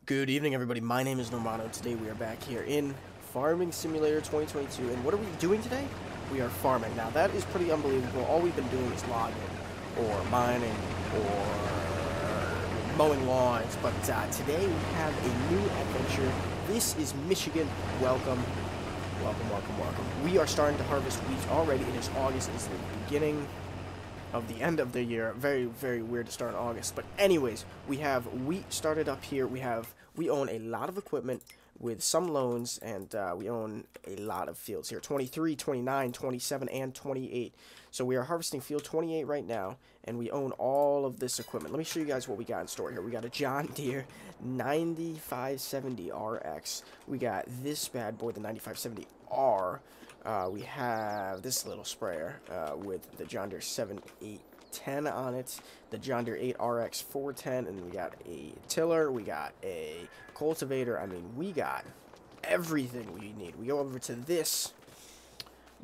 Good evening, everybody. My name is Normano. Today we are back here in Farming Simulator 2022. And what are we doing today? We are farming. Now, that is pretty unbelievable. All we've been doing is logging, or mining, or mowing lawns. But today we have a new adventure. This is Michigan. Welcome. Welcome, welcome, welcome. We are starting to harvest wheat already. It is August. It is the beginning of the end of the year. Very, very weird to start in August. But anyways, we have wheat started up here. We own a lot of equipment with some loans, and we own a lot of fields here. 23, 29, 27, and 28. So we are harvesting field 28 right now, and we own all of this equipment. Let me show you guys what we got in store here. We got a John Deere 9570 RX. We got this bad boy, the 9570R. We have this little sprayer with the John Deere 7810 on it, the John Deere 8 RX 410, and we got a tiller, we got a cultivator. I mean, we got everything we need. We go over to this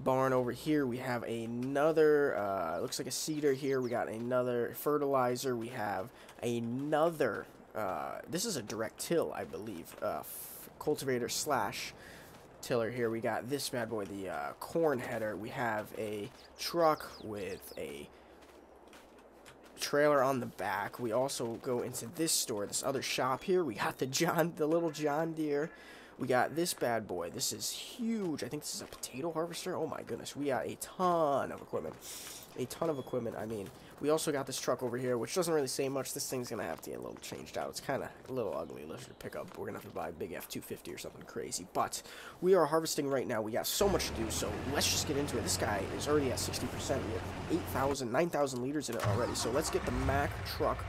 barn over here. We have another, looks like a seeder here. We got another fertilizer. We have another, this is a direct till, I believe, cultivator slash tiller here. We got this bad boy, the corn header. We have a truck with a trailer on the back. We also go into this store, this other shop here. We got the little John Deere. We got this bad boy. This is huge. I think this is a potato harvester. Oh my goodness. We got a ton of equipment. A ton of equipment. I mean, we also got this truck over here, which doesn't really say much. This thing's going to have to get a little changed out. It's kind of a little ugly unless you pick up. We're going to have to buy a big F-250 or something crazy. But we are harvesting right now. We got so much to do, so let's just get into it. This guy is already at 60%. We have 8,000, 9,000 liters in it already. So let's get the Mack truck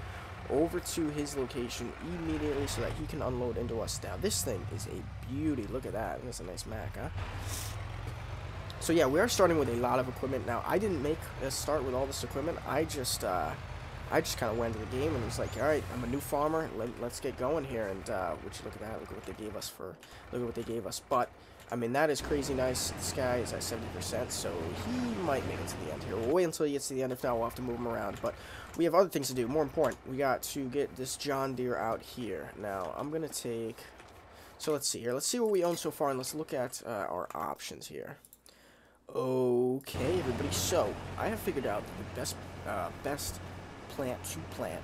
over to his location immediately so that he can unload into us. Now, this thing is a beauty. Look at that. That's a nice Mack, huh? So yeah, we are starting with a lot of equipment. Now, I didn't make a start with all this equipment. I just kind of went into the game and was like, all right, I'm a new farmer. Let's get going here. And would you look at that? Look at what they gave us look at what they gave us. But I mean, that is crazy nice. This guy is at 70%, so he might make it to the end here. We'll wait until he gets to the end. If not, we'll have to move him around. But we have other things to do. More important, we got to get this John Deere out here. Now, I'm gonna take. So let's see here. Let's see what we own so far, and let's look at our options here. Okay, everybody. So I have figured out the best plant to plant,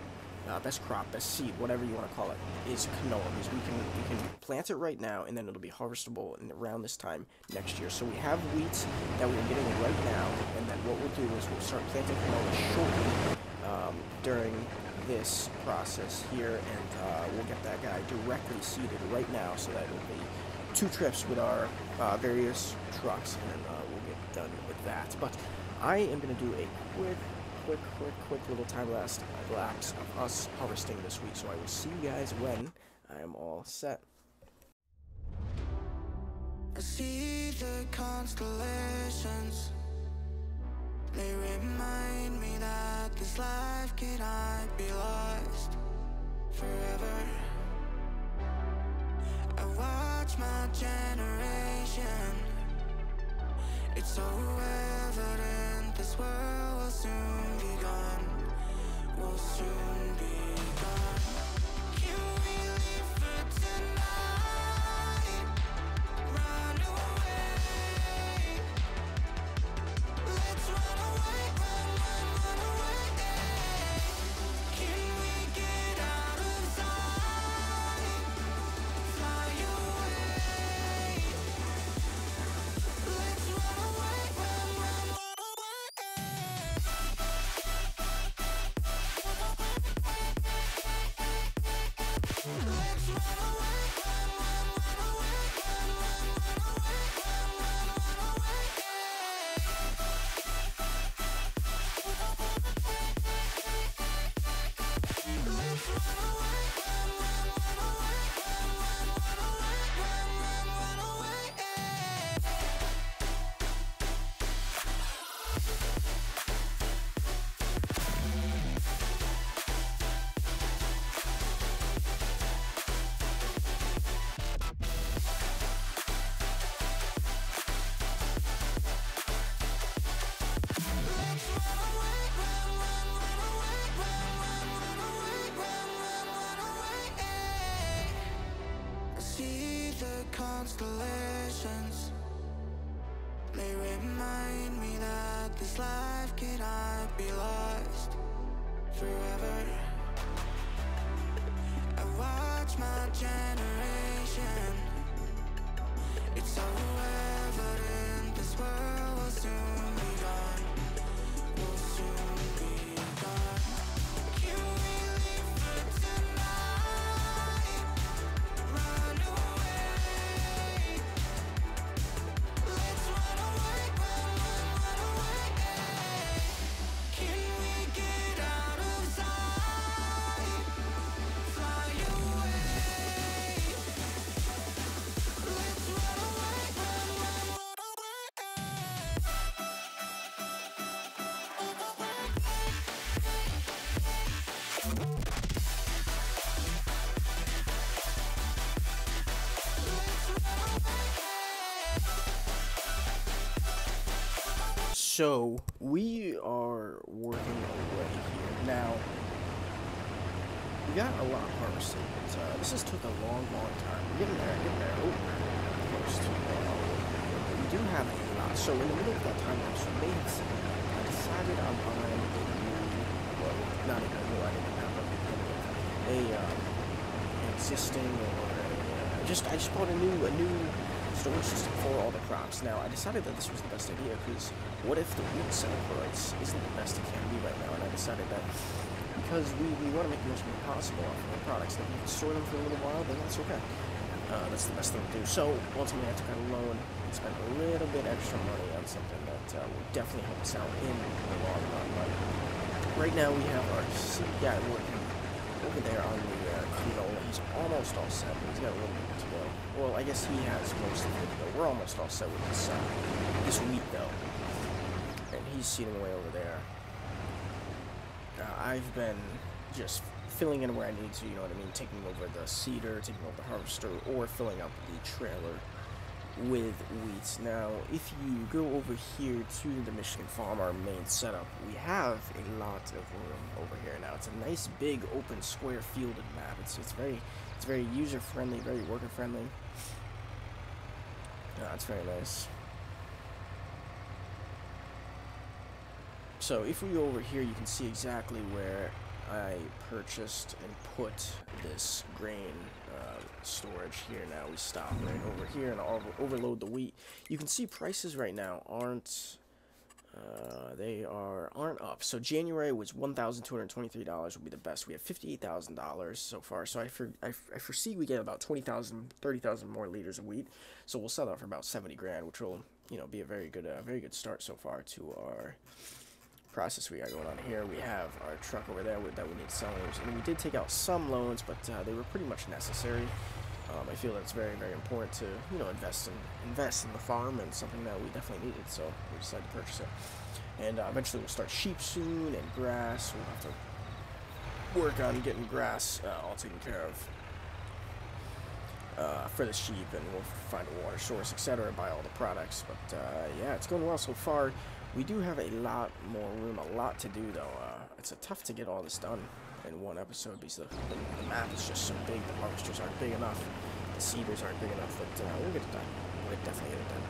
best crop, best seed, whatever you want to call it, is canola. Because we can plant it right now, and then it'll be harvestable in around this time next year. So we have wheat that we're getting right now, and then what we'll do is we'll start planting canola shortly during this process here, and we'll get that guy directly seeded right now, so that it'll be 2 trips with our various trucks, and then we'll get done with that. But I am going to do a quick little time lapse of us harvesting this wheat. So I will see you guys when I am all set. I see the constellations. They remind me that this life cannot be lost forever. I watch my generation. It's so evident this world will soon be gone. Will soon be gone. Can we live for tonight? Run away. Let's run away, run away. Can we get out of sight? Fly away. Let's run away, run away. Let's run away, run away, run away. Let's run away. the constellations. They remind me that this life cannot be lost forever. I watch my generation. It's so evident this world will soon be gone. Will soon be gone. Can we live for tonight? Run away. Let's run away, run away. Can we get out of sight? Fly away. Let's run away, run away. So we are working away here now. We got a lot harvested. This has took a long time. We're getting there. Oh, first. We do have a lot. So in the middle of that time lapse, we may have seen. I decided on buying a new, well, not even a new, I didn't have an existing or I just bought a new storage system for all the crops. Now I decided that this was the best idea because what if the wheat setup price isn't the best it can be right now? And I decided that because we want to make the most money possible off of our products, that we can store them for a little while, then that's okay. That's the best thing to do. So ultimately I took out a loan and spent a little bit extra money on something that will definitely help us out in the long run. But right now we have our guy working over there on the canola. He's almost all set, but he's got a little bit to go. Well, I guess he has most of it to go. We're almost all set with this wheat though, and he's seeding away over there. I've been just filling in where I need to, you know what I mean, taking over the seeder, taking over the harvester, or filling up the trailer with wheat. Now, if you go over here to the Michigan farm, our main setup, we have a lot of room over here now. It's a nice big open square fielded map. It's very user friendly, very worker friendly. It's very nice. So if we go over here, you can see exactly where I purchased and put this grain storage here. Now we stop right over here and I'll overload the wheat. You can see prices right now aren't up. So January was $1,223 would be the best. We have $58,000 so far. So I foresee we get about 20,000, 30,000 more liters of wheat. So we'll sell that for about 70 grand, which will, you know, be a very good start so far to our process we got going on here. We have our truck over there that we need sellers, and we did take out some loans, but they were pretty much necessary. I feel that it's very important to, you know, invest in the farm, and something that we definitely needed, so we decided to purchase it. And eventually we'll start sheep soon, and grass. We'll have to work on getting grass all taken care of for the sheep, and we'll find a water source, etc., buy all the products. But yeah, it's going well so far. We do have a lot more room, a lot to do though. It's tough to get all this done in one episode because the map is just so big. The harvesters aren't big enough, the seeders aren't big enough, but we'll get it done. We'll definitely get it done.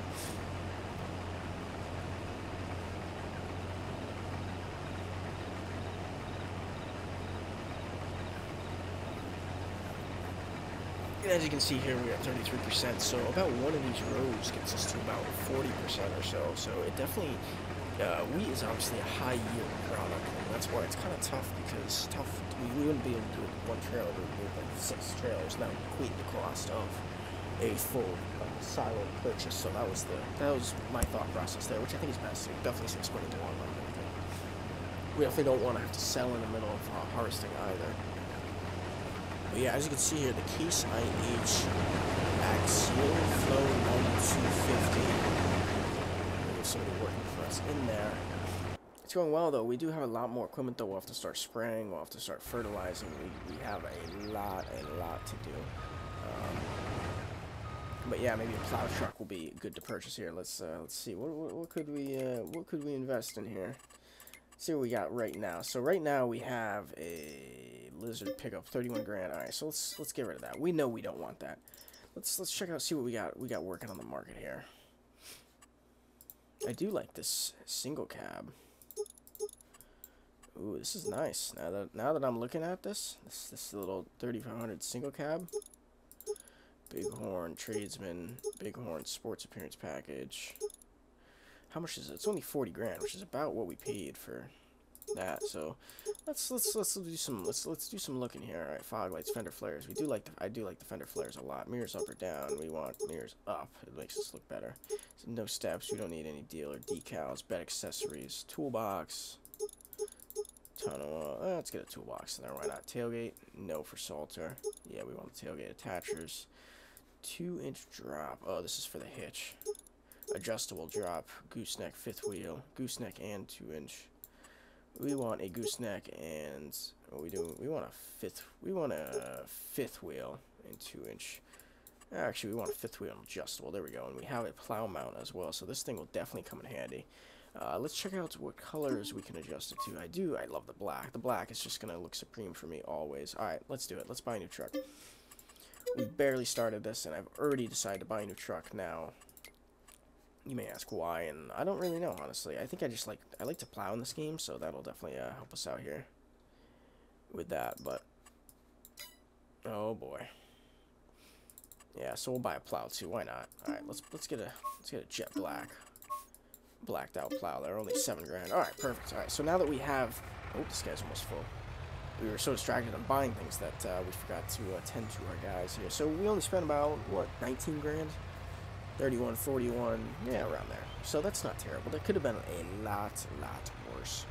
And as you can see here, we're at 33%, so about one of these rows gets us to about 40% or so. So it definitely, wheat is obviously a high yield product, and that's why it's kind of tough, because we wouldn't be able to do it with one trailer, we would do it like 6 trailers, and that would equate the cost of a full silo purchase. So that was my thought process there, which I think is best. It definitely seems money in the long run. We definitely don't want to have to sell in the middle of harvesting either. But yeah, as you can see here, the Case IH Axial Flow 9250. There's somebody working for us in there. It's going well though. We do have a lot more equipment though. We'll have to start spraying. We'll have to start fertilizing. We have a lot to do. But yeah, maybe a plow truck will be good to purchase here. Let's see. What could we invest in here? See what we got right now. So right now we have a lizard pickup, 31 grand. All right, so let's get rid of that. We know we don't want that. let's check out, see what we got working on the market here. I do like this single cab. Ooh, this is nice. Now that I'm looking at this little 3500 single cab. Bighorn Tradesman, Bighorn Sports Appearance Package. How much is it? It's only 40 grand, which is about what we paid for that. So let's do some looking here. All right, fog lights, fender flares. I do like the fender flares a lot. Mirrors up or down. We want mirrors up. It makes us look better. So no steps. We don't need any dealer decals. Bed accessories. Toolbox. Tunnel. Let's get a toolbox in there. Why not? Tailgate. No for Salter. Yeah, we want the tailgate attachers. 2-inch drop. Oh, this is for the hitch. Adjustable drop. Gooseneck fifth wheel. Gooseneck and 2-inch. We want a gooseneck and what we do? We want a fifth wheel and 2-inch. Actually, we want a fifth wheel and adjustable. There we go. And we have a plow mount as well. So this thing will definitely come in handy. Let's check out what colors we can adjust it to. I love the black. The black is just gonna look supreme for me always. All right, let's do it. Let's buy a new truck. We barely started this, and I've already decided to buy a new truck now. You may ask why, and I don't really know, honestly. I think I like to plow in this game, so that'll definitely help us out here with that, but oh boy. Yeah, so we'll buy a plow too. Why not? All right, let's get a jet blacked out plow. They're only 7 grand. All right, perfect. All right, so now that we have, oh, this guy's almost full. We were so distracted on buying things that we forgot to attend to our guys here. So we only spent about, what, 19 grand? 31, 41, yeah, around there. So that's not terrible. That could have been a lot worse.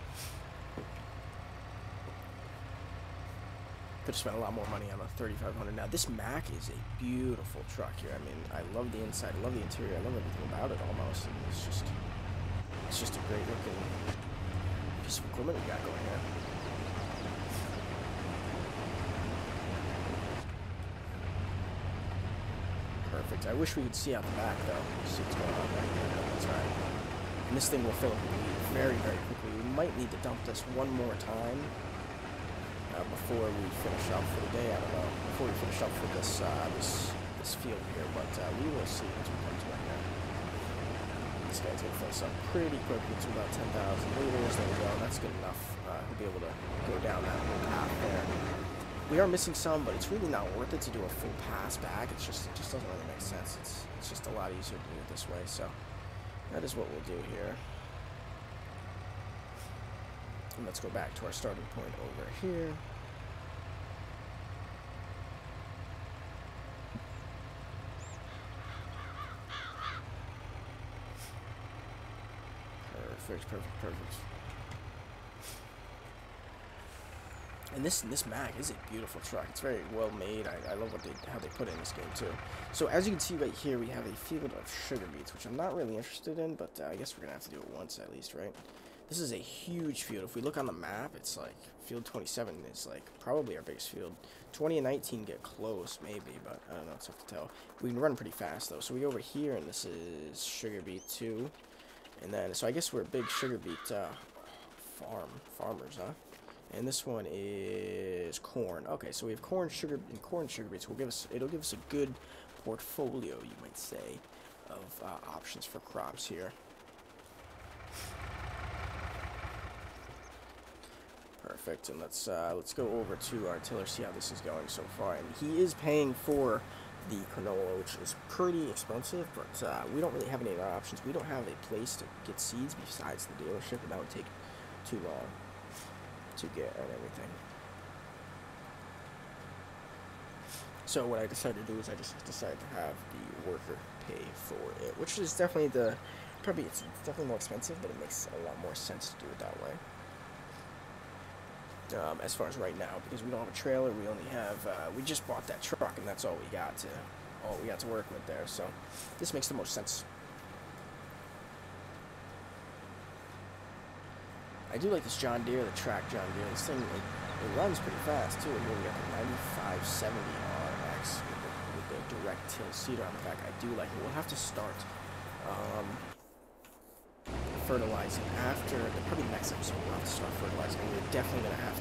Could have spent a lot more money on a 3500. Now, this Mac is a beautiful truck here. I mean, I love the inside, I love the interior, I love everything about it almost. And it's just a great looking piece of equipment we got going here. Perfect. I wish we could see out the back, though. See what's going on back there. That's right. And this thing will fill up very quickly. We might need to dump this one more time before we finish up for the day. I don't know. Before we finish up for this this field here, but we will see as we come to it here. This guy's gonna fill us up pretty quickly to about 10,000 liters. There we go. That's good enough. He'll be able to go down that little path there. We are missing some, but it's really not worth it to do a full pass back. It just doesn't really make sense. It's just a lot easier to do it this way. So that is what we'll do here. And let's go back to our starting point over here. Perfect. And this Mac is a beautiful truck. It's very well made. I love how they put it in this game too. So as you can see right here, we have a field of sugar beets, which I'm not really interested in, but I guess we're gonna have to do it once at least, right? This is a huge field. If we look on the map, it's like field 27 is like probably our biggest field. 20 and 19 get close maybe, but I don't know. It's tough to tell. We can run pretty fast though. So we over here, and this is sugar beet 2, and then so I guess we're a big sugar beet farmers, huh? And this one is corn. Okay, so we have corn, sugar beets. It'll give us a good portfolio, you might say, of options for crops here. Perfect. And let's go over to our tiller, see how this is going so far. And he is paying for the canola, which is pretty expensive, but we don't really have any other options. We don't have a place to get seeds besides the dealership, and that would take too long to get and everything. So what I decided to do is I just decided to have the worker pay for it, which is definitely it's definitely more expensive, but it makes a lot more sense to do it that way. As far as right now, because we don't have a trailer, we only have we just bought that truck, and that's all we got to work with there. So this makes the most sense. I do like this John Deere, the track John Deere. This thing, it runs pretty fast too. And here we got the 9570 RX with the direct tilt seeder on the back. I do like it. We'll have to start fertilizing after probably next episode. We'll have to start fertilizing. And we're definitely gonna have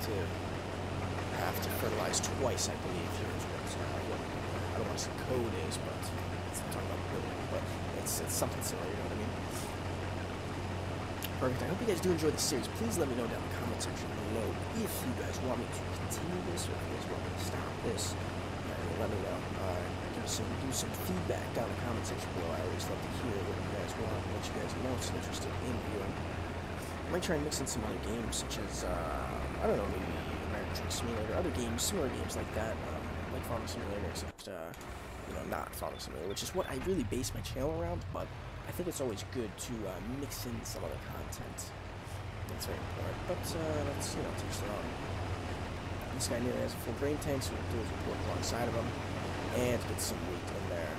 to fertilize twice, I believe. Here as well. So I don't want honestly code is, but it's not talking about building, but it's something similar, you know what I mean? Perfect. I hope you guys do enjoy the series. Please let me know down in the comment section below if you guys want me to continue this or if you guys want me to stop this. Let me know. Do some feedback down in the comment section below. I always love to hear what you guys want, what you guys are most interested in viewing. I might try and mix in some other games, such as, I don't know, maybe American Truck Simulator, other games, similar games like that, like Farming Simulator, except, you know, not Farming Simulator, which is what I really base my channel around, but I think it's always good to mix in some other content. That's very important. But let's, you know, teach their own. This guy nearly has a full grain tank, so what we'll do is we'll work alongside of him and get some wheat in there.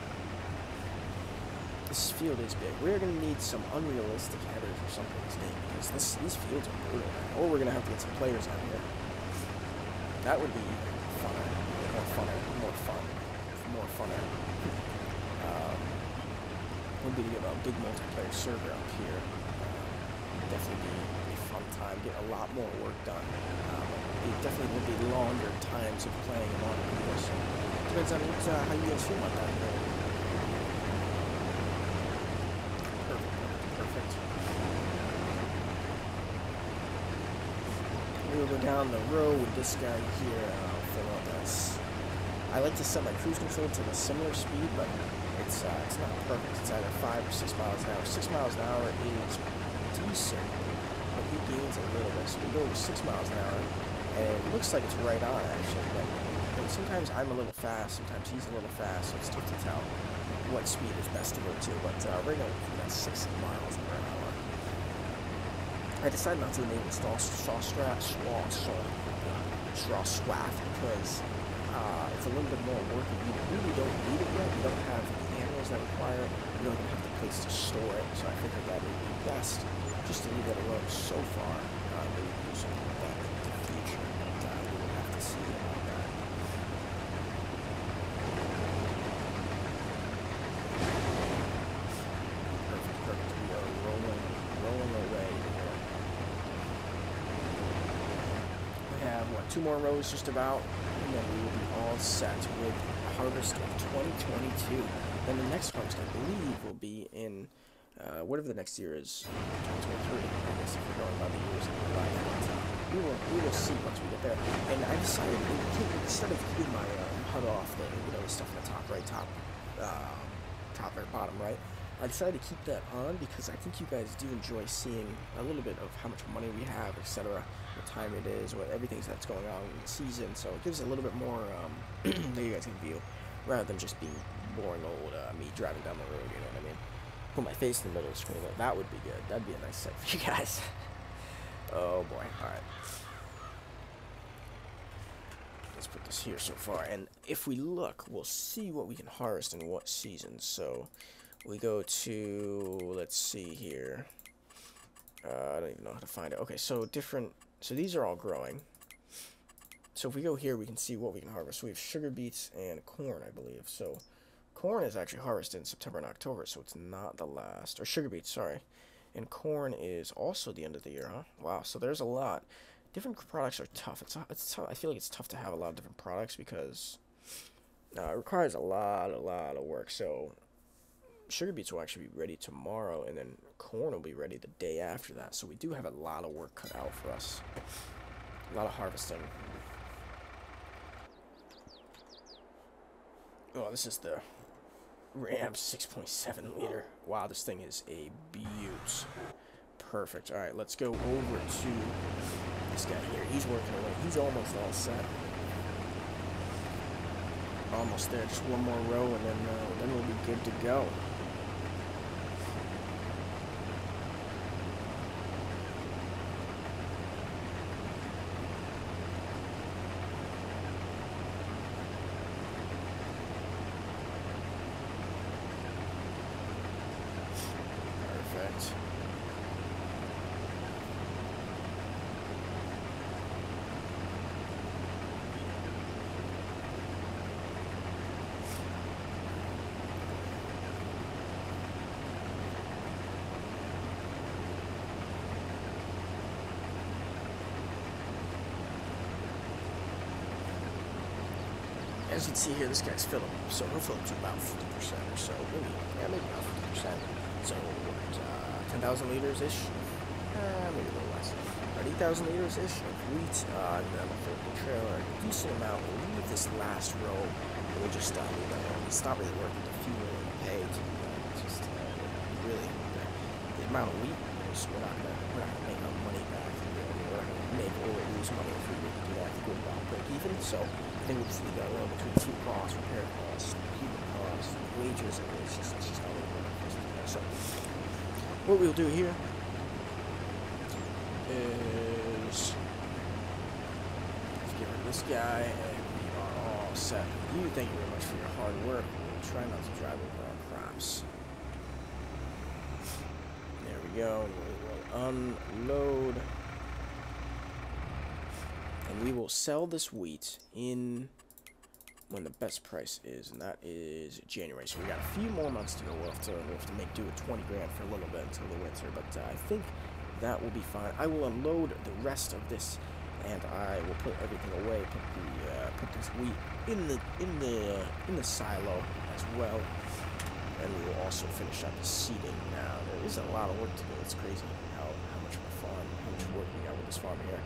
This field is big. We're going to need some unrealistic headers or something today because these fields are brutal, man. Or we're going to have to get some players out here. That would be funner. More funner. Would be to get a big multiplayer server up here. Definitely be a fun time. Get a lot more work done. It definitely would be longer times of playing a lot of videos. So depends on how you guys feel about that. Perfect. We will go down the road with this guy here. Fill out this. I like to set my cruise control to a similar speed, but it's not perfect. It's either 5 or 6 miles an hour. 6 miles an hour is decent, but he gains a little bit. So we go to 6 miles an hour, and it looks like it's right on actually. But sometimes I'm a little fast, sometimes he's a little fast, so it's tough to tell what speed is best to go to. But right now we're at 6 miles per hour. I decided not to enable straw swath because it's a little bit more work. You really don't need it yet. You don't have the animals that require it. You don't even have the place to store it. So I think that would be best just to leave that alone so far. Maybe do something like that in the future. But we will have to see about that. Perfect. We are rolling away here. We have, what, 2 more rows just about? And then we will be all set with harvest of 2022. Then the next harvest, I believe, will be in whatever the next year is, 2023. I guess if we're going by the years of your life. We will see once we get there. And I decided, instead of keeping my HUD off, the stuff in the top right, top right, bottom right, I decided to keep that on because I think you guys do enjoy seeing a little bit of how much money we have, etc., what time it is, what everything that's going on in the season. So it gives a little bit more that you guys can view, rather than just being boring old me driving down the road. You know what I mean? Put my face in the middle of the screen. That would be good. That'd be a nice sight for you guys. Oh boy! All right. Let's put this here so far, and if we look, we'll see what we can harvest in what season. So we go to, let's see here. I don't even know how to find it. Okay, so so these are all growing. So if we go here, we can see what we can harvest. So we have sugar beets and corn, I believe. So corn is actually harvested in September and October, so it's not the last. Or sugar beets, sorry. And corn is also the end of the year, huh? Wow, so there's a lot. Different products are tough. It's tough. I feel like it's tough to have a lot of different products because it requires a lot of work. So sugar beets will actually be ready tomorrow, and then corn will be ready the day after that. So we do have a lot of work cut out for us. A lot of harvesting. Oh, this is the Ram 6.7 liter. Wow, this thing is a beaut. Perfect. All right, let's go over to this guy here. He's working away. He's almost all set. Almost there. Just one more row, and then we'll be good to go. Perfect. as you can see here, this guy's filling up, so he'll fill up to about 50% or so, maybe about 50%. So, what, 10,000 liters-ish? Maybe a little less. About 8,000 liters-ish of wheat, and then we'll fill up the trailer a decent amount. We'll leave this last row, and we'll just leave that alone. It's not really worth the fuel and the pay, it's just, really, the amount of wheat, we're not gonna make our money back. We're not gonna make or lose money if we really do that. I think we're about break even, so I think we just need to go along between fuel costs, repair costs, human costs, wages, and it's just how we work. So what we'll do here is get rid of this guy, and we are all set. You, thank you very much for your hard work. We'll try not to drive over our crops. There we go. We will unload. And we will sell this wheat in when the best price is, and that is January. So we got a few more months to go. We'll have to make do with 20 grand for a little bit until the winter, but I think that will be fine. I will unload the rest of this, and I will put everything away. Put this wheat in the silo as well, and we will also finish up the seeding. Now there is a lot of work to do. It's crazy how much of a farm, how much work we got with this farm here.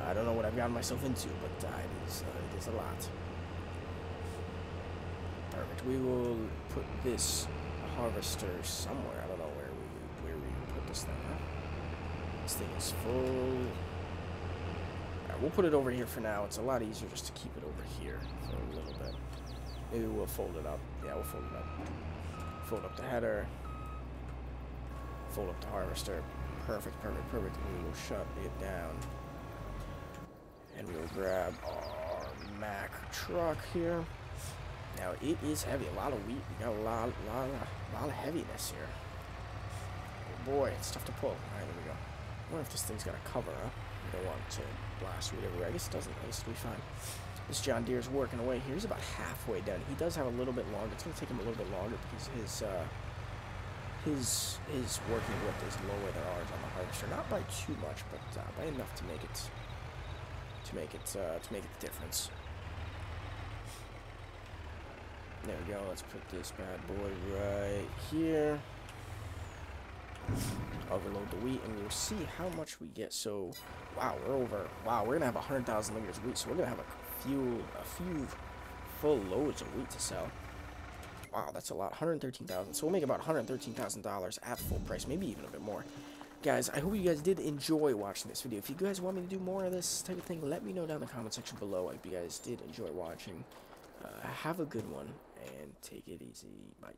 I don't know what I've gotten myself into, but it is a lot. Perfect. We will put this harvester somewhere. I don't know where we put this thing. Huh? This thing is full. Alright, we'll put it over here for now. It's a lot easier just to keep it over here for a little bit. Maybe we'll fold it up. Yeah, we'll fold it up. Fold up the header. Fold up the harvester. Perfect. And we will shut it down. And we will grab our Mack truck here. Now it is heavy, a lot of wheat. We got a lot of heaviness here. Oh boy, it's tough to pull. All right, there we go. I wonder if this thing's got a cover, huh? We don't want it to blast wheat everywhere. I guess it doesn't. I guess it'll be fine. This John Deere's working away here. He's about halfway done. He does have a little bit longer. It's gonna take him a little bit longer because his working width is lower than ours on the harvester. Not by too much, but by enough to make it. To make it the difference. There we go. Let's put this bad boy right here. Overload the wheat, and we'll see how much we get. So, wow, we're over. Wow, we're gonna have 100,000 liters of wheat. So we're gonna have a few full loads of wheat to sell. Wow, that's a lot. 113,000. So we'll make about $113,000 at full price, maybe even a bit more. Guys, I hope you guys did enjoy watching this video. If you guys want me to do more of this type of thing, let me know down in the comment section below. I hope you guys did enjoy watching. Have a good one, and take it easy. Bye.